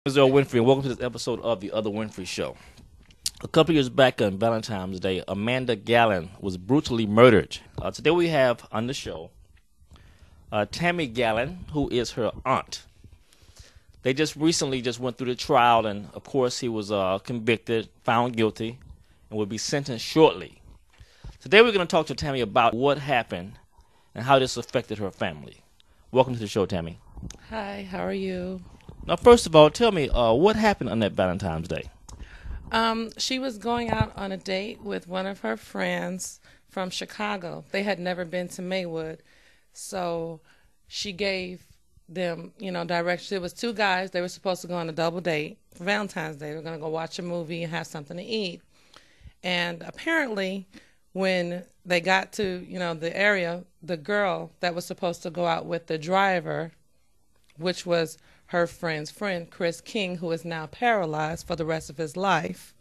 This is Earl Winfrey, and welcome to this episode of The Other Winfrey Show. A couple years back on Valentine's Day, Amanda Gallen was brutally murdered. Today we have on the show Tammy Gallen, who is her aunt. They just recently went through the trial, and of course he was convicted, found guilty, and will be sentenced shortly. Today we're going to talk to Tammy about what happened and how this affected her family. Welcome to the show, Tammy. Hi, how are you? Now, first of all, tell me what happened on that Valentine's Day. She was going out on a date with one of her friends from Chicago. They had never been to Maywood, so she gave them, directions. It was two guys. They were supposed to go on a double date for Valentine's Day. They were going to go watch a movie and have something to eat. And apparently, when they got to, the area, the girl that was supposed to go out with the driver, which was her friend's friend, Chris King, who is now paralyzed for the rest of his life.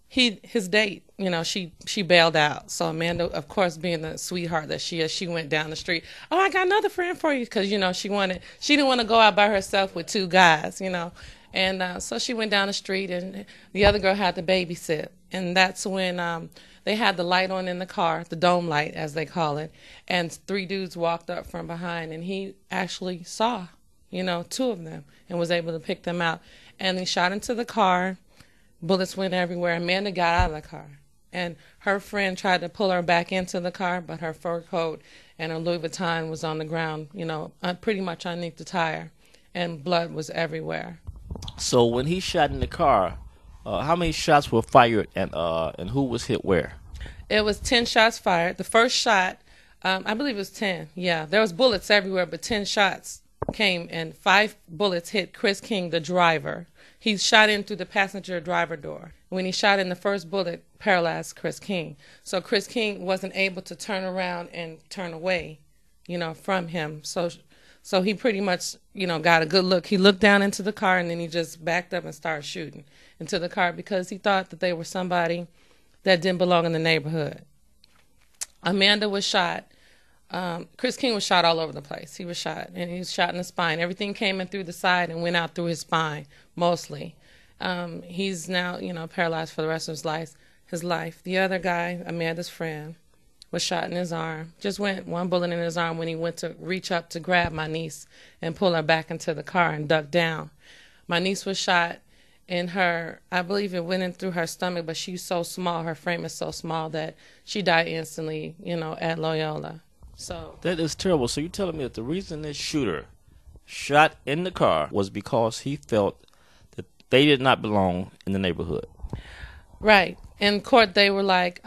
His date, she bailed out. So Amanda, of course, being the sweetheart that she is, she went down the street. Oh, I got another friend for you, because she didn't want to go out by herself with two guys, and so she went down the street, and the other girl had to babysit, and that's when they had the light on in the car, the dome light, as they call it, and three dudes walked up from behind, and he actually saw, two of them, and was able to pick them out. And he shot into the car. Bullets went everywhere. Amanda got out of the car, and her friend tried to pull her back into the car, but her fur coat and her Louis Vuitton was on the ground, pretty much underneath the tire, and blood was everywhere. So when he shot in the car, how many shots were fired, and who was hit where? It was 10 shots fired. The first shot, I believe it was 10. Yeah, there was bullets everywhere, but 10 shots came, and 5 bullets hit Chris King, the driver. He shot in through the passenger driver door. When he shot in, the first bullet paralyzed Chris King. So Chris King wasn't able to turn around and turn away, from him. So he pretty much, got a good look. He looked down into the car, and then he just backed up and started shooting into the car because he thought that they were somebody that didn't belong in the neighborhood. Amanda was shot. Chris King was shot all over the place. He was shot, and he was shot in the spine. Everything came in through the side and went out through his spine, mostly. He's now, paralyzed for the rest of his life. The other guy, Amanda's friend, was shot in his arm. Just went one bullet in his arm when he went to reach up to grab my niece and pull her back into the car and duck down. My niece was shot in her, I believe it went in through her stomach, but she's so small, her frame is so small that she died instantly, at Loyola. So that is terrible. So you're telling me that the reason this shooter shot in the car was because he felt that they did not belong in the neighborhood? Right. In court, they were like,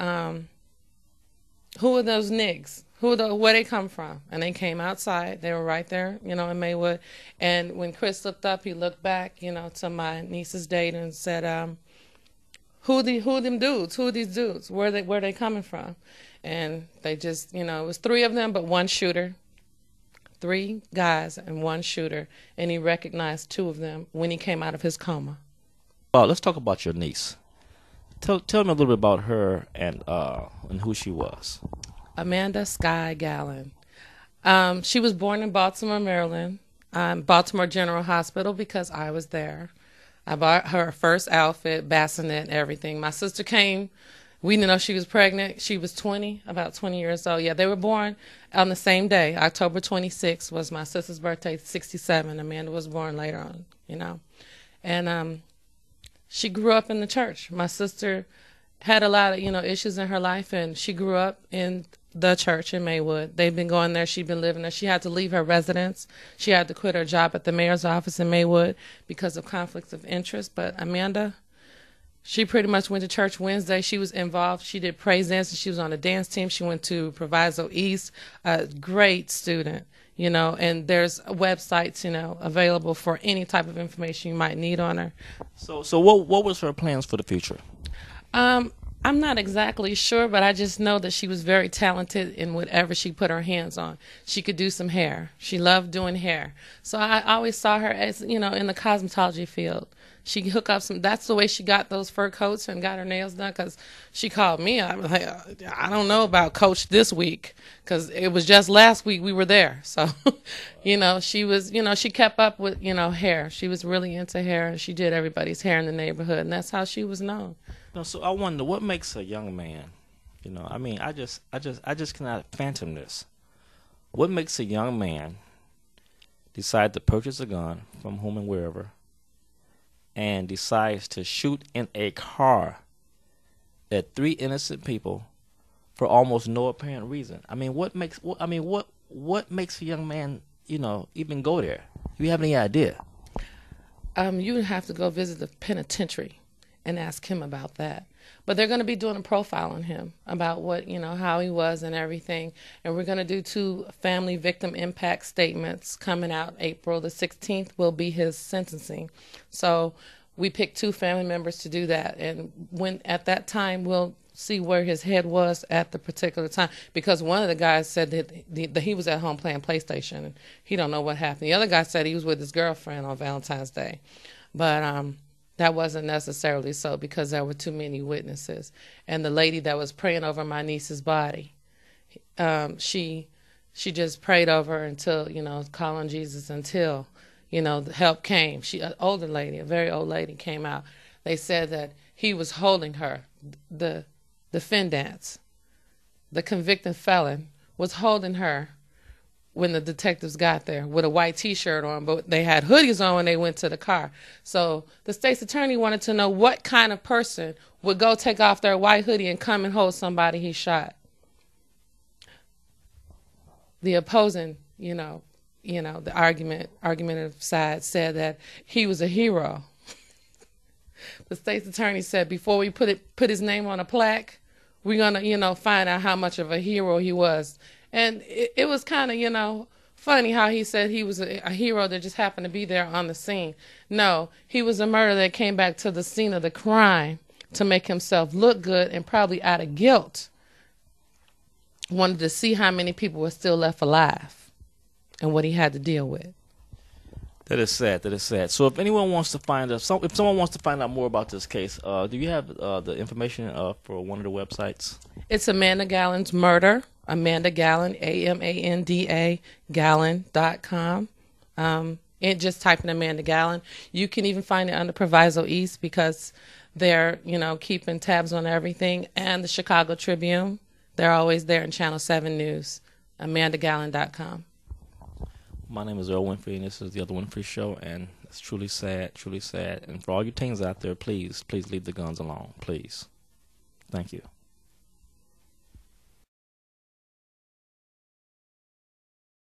who are those niggas? Where they come from? And they came outside. They were right there, in Maywood. And when Chris looked up, he looked back, to my niece's date and said, who them dudes? Who are these dudes? Where they coming from? And they just, it was 3 of them, but 1 shooter. 3 guys and 1 shooter. And he recognized 2 of them when he came out of his coma. Let's talk about your niece. Tell me a little bit about her and who she was. Amanda Sky Gallen. She was born in Baltimore, Maryland, Baltimore General Hospital, because I was there. I bought her first outfit, bassinet, everything. My sister came. We didn't know she was pregnant. She was about 20 years old. Yeah, they were born on the same day. October 26th was my sister's birthday, 67. Amanda was born later on, And she grew up in the church. My sister had a lot of, issues in her life, and she grew up in the church in Maywood. They've been going there. She'd been living there. She had to leave her residence. She had to quit her job at the mayor's office in Maywood because of conflicts of interest. But Amanda, she pretty much went to church Wednesday. She was involved. She did praise dance, and she was on a dance team. She went to Proviso East, a great student, and there's websites, available for any type of information you might need on her. So what was her plans for the future? I'm not exactly sure, but I just know that she was very talented in whatever she put her hands on. She could do some hair. She loved doing hair. So I always saw her as, in the cosmetology field. She could hook up some, that's the way she got those fur coats and got her nails done, because she called me. I was like, I don't know about Coach this week, because it was just last week we were there. So, she was, she kept up with, hair. She was really into hair, and she did everybody's hair in the neighborhood, and that's how she was known. No, so I wonder what makes a young man, I just cannot phantom this. What makes a young man decide to purchase a gun from whom and wherever, and decides to shoot in a car at 3 innocent people for almost no apparent reason? I mean, what makes a young man, even go there? Do you have any idea? You would have to go visit the penitentiary and ask him about that. But they're going to be doing a profile on him about what, how he was and everything. And we're going to do 2 family victim impact statements coming out. April the 16th will be his sentencing. So we picked 2 family members to do that. And when at that time, we'll see where his head was at the particular time. Because one of the guys said that he was at home playing PlayStation and he don't know what happened. The other guy said he was with his girlfriend on Valentine's Day. But that wasn't necessarily so, because there were too many witnesses. And the lady that was praying over my niece's body, she just prayed over her until, calling Jesus until, the help came. An older lady, a very old lady, came out. They said that he was holding her. The defendant, the convicted felon, was holding her when the detectives got there with a white T-shirt on, but they had hoodies on when they went to the car. So the state's attorney wanted to know what kind of person would go take off their white hoodie and come and hold somebody he shot. The opposing, the argumentative side said that he was a hero. The state's attorney said, before we put his name on a plaque, we're gonna, find out how much of a hero he was. And it was kind of, funny how he said he was a hero that just happened to be there on the scene. No, he was a murderer that came back to the scene of the crime to make himself look good, and probably out of guilt wanted to see how many people were still left alive and what he had to deal with. That is sad. That is sad. So if anyone wants to if someone wants to find out more about this case, do you have the information for one of the websites? It's Amanda Gallen's Murder. Amanda Gallen, AMANDA, Gallen.com. And just type in Amanda Gallen. You can even find it under Proviso East, because they're, keeping tabs on everything. And the Chicago Tribune, they're always there in Channel 7 News. AmandaGallen.com. My name is Earl Winfrey, and this is the Other Winfrey Show, and it's truly sad, truly sad. And for all you teens out there, please leave the guns alone, please. Thank you.